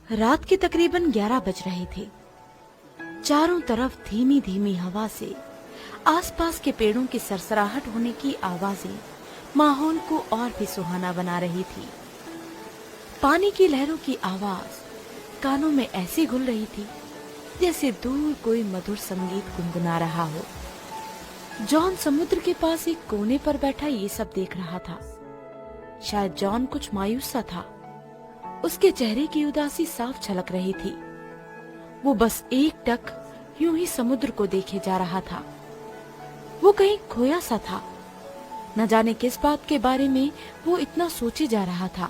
रात के तकरीबन 11 बज रहे थे। चारों तरफ धीमी धीमी हवा से आसपास के पेड़ों की सरसराहट होने की आवाजें माहौल को और भी सुहाना बना रही थी। पानी की लहरों की आवाज कानों में ऐसी घुल रही थी जैसे दूर कोई मधुर संगीत गुनगुना रहा हो। जॉन समुद्र के पास एक कोने पर बैठा ये सब देख रहा था। शायद जॉन कुछ मायूस सा था। उसके चेहरे की उदासी साफ झलक रही थी। वो बस एक टक यूं ही समुद्र को देखे जा रहा था। वो कहीं खोया सा था। न जाने किस बात के बारे में वो इतना सोचे जा रहा था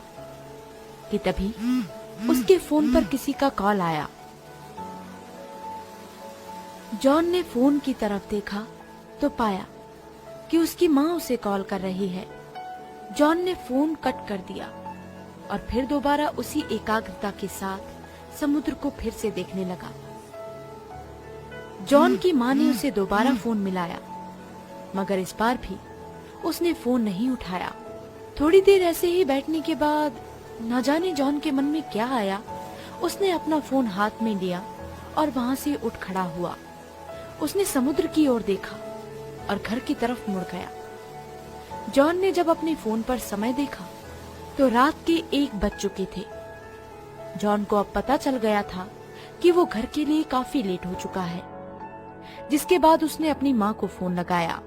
कि तभी उसके फोन पर किसी का कॉल आया। जॉन ने फोन की तरफ देखा तो पाया कि उसकी माँ उसे कॉल कर रही है। जॉन ने फोन कट कर दिया और फिर दोबारा उसी एकाग्रता के साथ समुद्र को फिर से देखने लगा। जॉन की माँ ने उसे दोबारा फोन मिलाया, मगर इस बार भी उसने फोन नहीं उठाया। थोड़ी देर ऐसे ही बैठने के बाद न जाने जॉन के मन में क्या आया, उसने अपना फोन हाथ में लिया और वहां से उठ खड़ा हुआ। उसने समुद्र की ओर देखा और घर की तरफ मुड़ गया। जॉन ने जब अपने फोन पर समय देखा तो रात के 1 बज चुके थे। जॉन को अब पता चल गया था कि वो घर के लिए काफी लेट हो चुका है, जिसके बाद उसने अपनी माँ को फोन लगाया।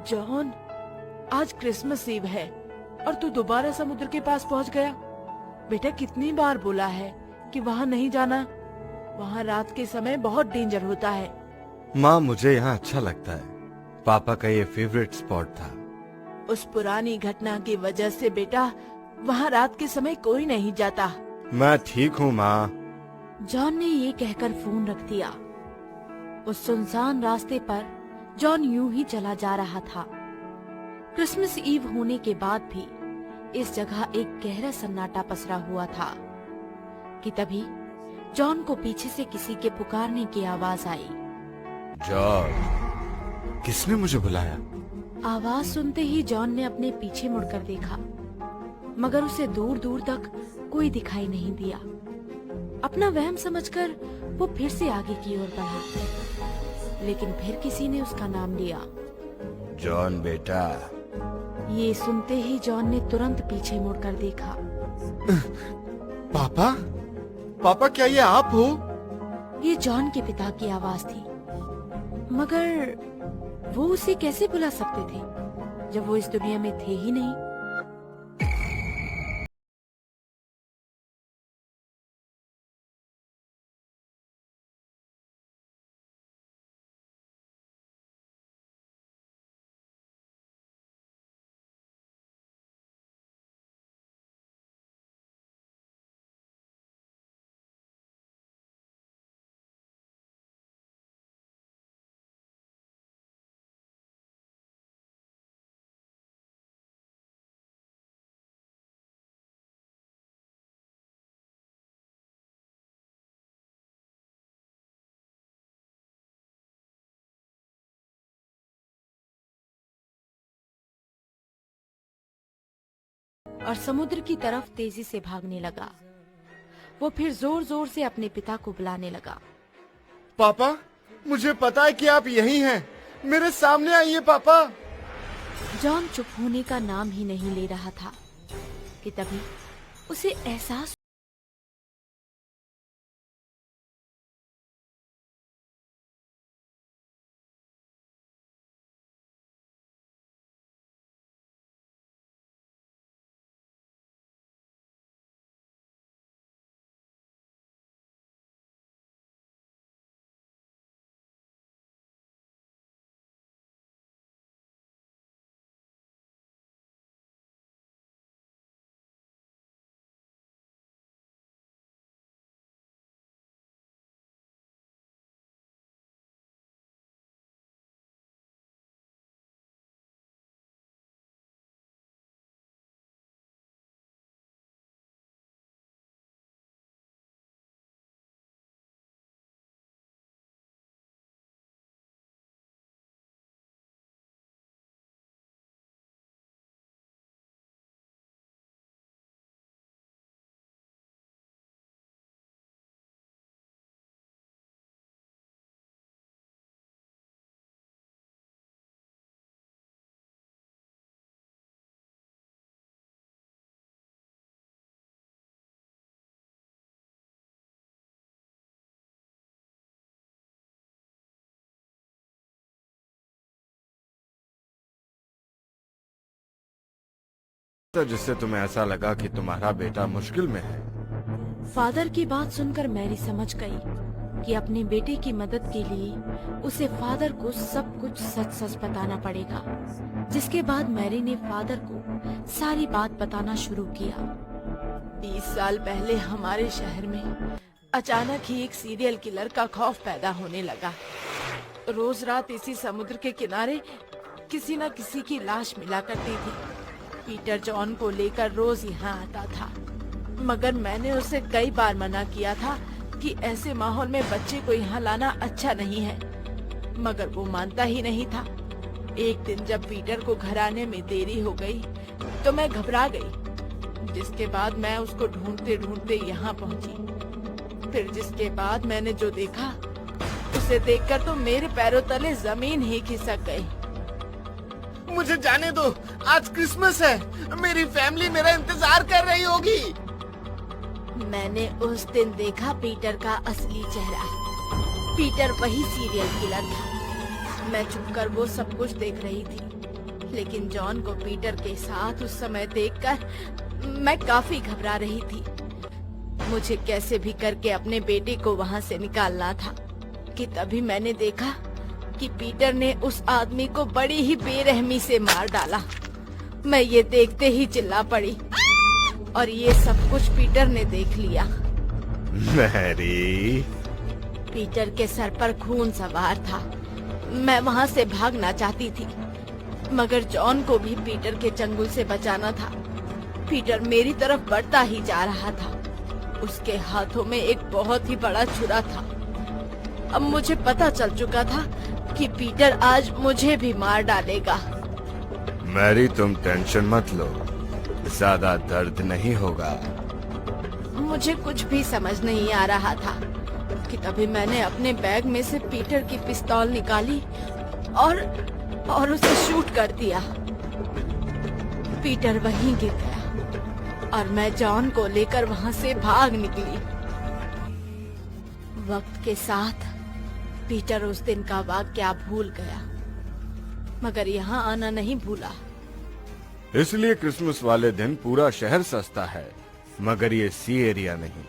जॉन, आज क्रिसमस ईव है और तू दोबारा समुद्र के पास पहुंच गया। बेटा, कितनी बार बोला है कि वहां नहीं जाना। वहां रात के समय बहुत डेंजर होता है। माँ, मुझे यहाँ अच्छा लगता है। पापा का ये फेवरेट स्पॉट था। उस पुरानी घटना की वजह से बेटा, वहां रात के समय कोई नहीं जाता। मैं ठीक हूँ माँ। जॉन ने ये कहकर फोन रख दिया। उस सुनसान रास्ते पर जॉन यूं ही चला जा रहा था। क्रिसमस ईव होने के बाद भी इस जगह एक गहरा सन्नाटा पसरा हुआ था कि तभी जॉन को पीछे से किसी के पुकारने की आवाज आई। जॉन, किसने मुझे बुलाया? आवाज सुनते ही जॉन ने अपने पीछे मुड़कर देखा, मगर उसे दूर दूर तक कोई दिखाई नहीं दिया। अपना वहम समझकर वो फिर से आगे की ओर बढ़ा, लेकिन फिर किसी ने उसका नाम लिया। जॉन बेटा। ये सुनते ही जॉन ने तुरंत पीछे मुड़कर देखा। पापा? पापा, क्या ये आप हो? ये जॉन के पिता की आवाज थी, मगर वो उसे कैसे बुला सकते थे जब वो इस दुनिया में थे ही नहीं। और समुद्र की तरफ तेजी से भागने लगा। वो फिर जोर जोर से अपने पिता को बुलाने लगा। पापा, मुझे पता है कि आप यहीं हैं। मेरे सामने आइए पापा। जॉन चुप होने का नाम ही नहीं ले रहा था कि तभी उसे एहसास जिससे तुम्हें ऐसा लगा कि तुम्हारा बेटा मुश्किल में है। फादर की बात सुनकर मैरी समझ गई कि अपने बेटे की मदद के लिए उसे फादर को सब कुछ सच सच बताना पड़ेगा। जिसके बाद मैरी ने फादर को सारी बात बताना शुरू किया। 20 साल पहले हमारे शहर में अचानक ही एक सीरियल किलर का खौफ पैदा होने लगा। रोज रात इसी समुद्र के किनारे किसी न किसी की लाश मिला करती थी। पीटर जॉन को लेकर रोज यहाँ आता था, मगर मैंने उसे कई बार मना किया था कि ऐसे माहौल में बच्चे को यहाँ लाना अच्छा नहीं है, मगर वो मानता ही नहीं था। एक दिन जब पीटर को घर आने में देरी हो गई तो मैं घबरा गई, जिसके बाद मैं उसको ढूंढते ढूंढते यहाँ पहुँची। फिर जिसके बाद मैंने जो देखा उसे देखकर तो मेरे पैरों तले जमीन ही खिसक गई। मुझे जाने दो, आज क्रिसमस है, मेरी फैमिली मेरा इंतजार कर रही होगी। मैंने उस दिन देखा पीटर का असली चेहरा। पीटर वही सीरियल किलर था। मैं चुपकर वो सब कुछ देख रही थी, लेकिन जॉन को पीटर के साथ उस समय देखकर मैं काफी घबरा रही थी। मुझे कैसे भी करके अपने बेटे को वहाँ से निकालना था कि तभी मैंने देखा कि पीटर ने उस आदमी को बड़ी ही बेरहमी से मार डाला। मैं ये देखते ही चिल्ला पड़ी और ये सब कुछ पीटर ने देख लिया। मैरी, पीटर के सर पर खून सवार था। मैं वहाँ से भागना चाहती थी, मगर जॉन को भी पीटर के चंगुल से बचाना था। पीटर मेरी तरफ बढ़ता ही जा रहा था। उसके हाथों में एक बहुत ही बड़ा छुरा था। अब मुझे पता चल चुका था कि पीटर आज मुझे भी मार डालेगा। मैरी, तुम टेंशन मत लो, ज्यादा दर्द नहीं होगा। मुझे कुछ भी समझ नहीं आ रहा था कि तभी मैंने अपने बैग में से पीटर की पिस्तौल निकाली और उसे शूट कर दिया। पीटर वहीं गिर गया और मैं जॉन को लेकर वहाँ से भाग निकली। वक्त के साथ पीटर उस दिन का वाकया भूल गया, मगर यहाँ आना नहीं भूला। इसलिए क्रिसमस वाले दिन पूरा शहर सस्ता है, मगर ये सी एरिया नहीं।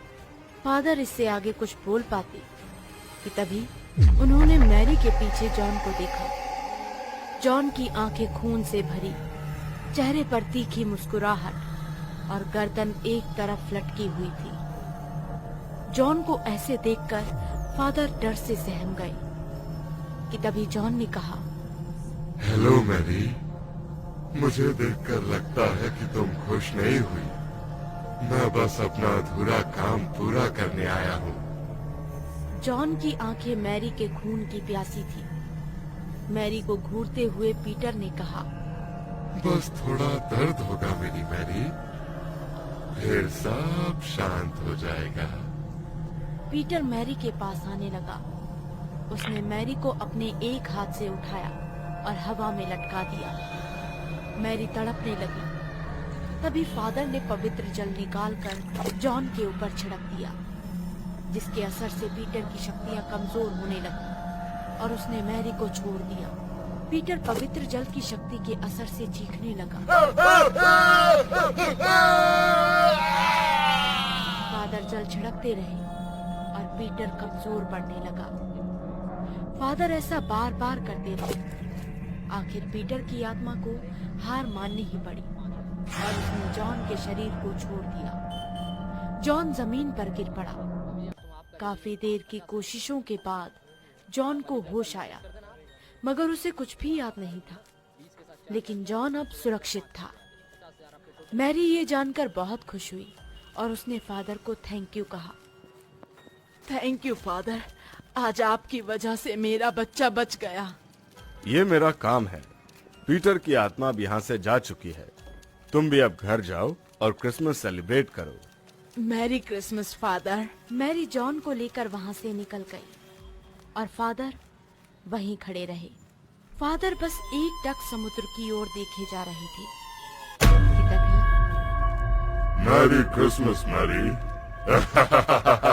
फादर इससे आगे कुछ बोल पाते कि तभी उन्होंने मैरी के पीछे जॉन को देखा। जॉन की आंखें खून से भरी, चेहरे पर तीखी मुस्कुराहट और गर्दन एक तरफ लटकी हुई थी। जॉन को ऐसे देखकर फादर डर से सहम गए कि तभी जॉन ने कहा, हेलो मैरी, मुझे देखकर लगता है कि तुम खुश नहीं हुई। मैं बस अपना अधूरा काम पूरा करने आया हूँ। जॉन की आंखें मैरी के खून की प्यासी थी। मैरी को घूरते हुए पीटर ने कहा, बस थोड़ा दर्द होगा मेरी मैरी, फिर सब शांत हो जाएगा। पीटर मैरी के पास आने लगा। उसने मैरी को अपने एक हाथ से उठाया और हवा में लटका दिया। मैरी तड़पने लगी। तभी फादर ने पवित्र जल निकालकर जॉन के ऊपर छिड़क दिया, जिसके असर से पीटर की शक्तियां कमजोर होने लगी और उसने मैरी को छोड़ दिया। पीटर पवित्र जल की शक्ति के असर से चीखने लगा। फादर जल छिड़कते रहे और पीटर कमजोर पड़ने लगा। फादर ऐसा बार बार करते रहे। आखिर पीटर की आत्मा को हार माननी ही पड़ी और उसने जॉन के शरीर को छोड़ दिया। जॉन जमीन पर गिर पड़ा। काफी देर की कोशिशों के बाद जॉन को होश आया, मगर उसे कुछ भी याद नहीं था। लेकिन जॉन अब सुरक्षित था। मैरी ये जानकर बहुत खुश हुई और उसने फादर को थैंक यू कहा। थैंक यू फादर, आज आपकी वजह से मेरा बच्चा बच गया। ये मेरा काम है। पीटर की आत्मा अब यहाँ से जा चुकी है। तुम भी अब घर जाओ और क्रिसमस सेलिब्रेट करो। Merry Christmas father. Mary John को लेकर वहाँ से निकल गई और फादर वहीं खड़े रहे। फादर बस एकटक समुद्र की ओर देखे जा रहे थे कि तभी मैरी क्रिसमस मैरी।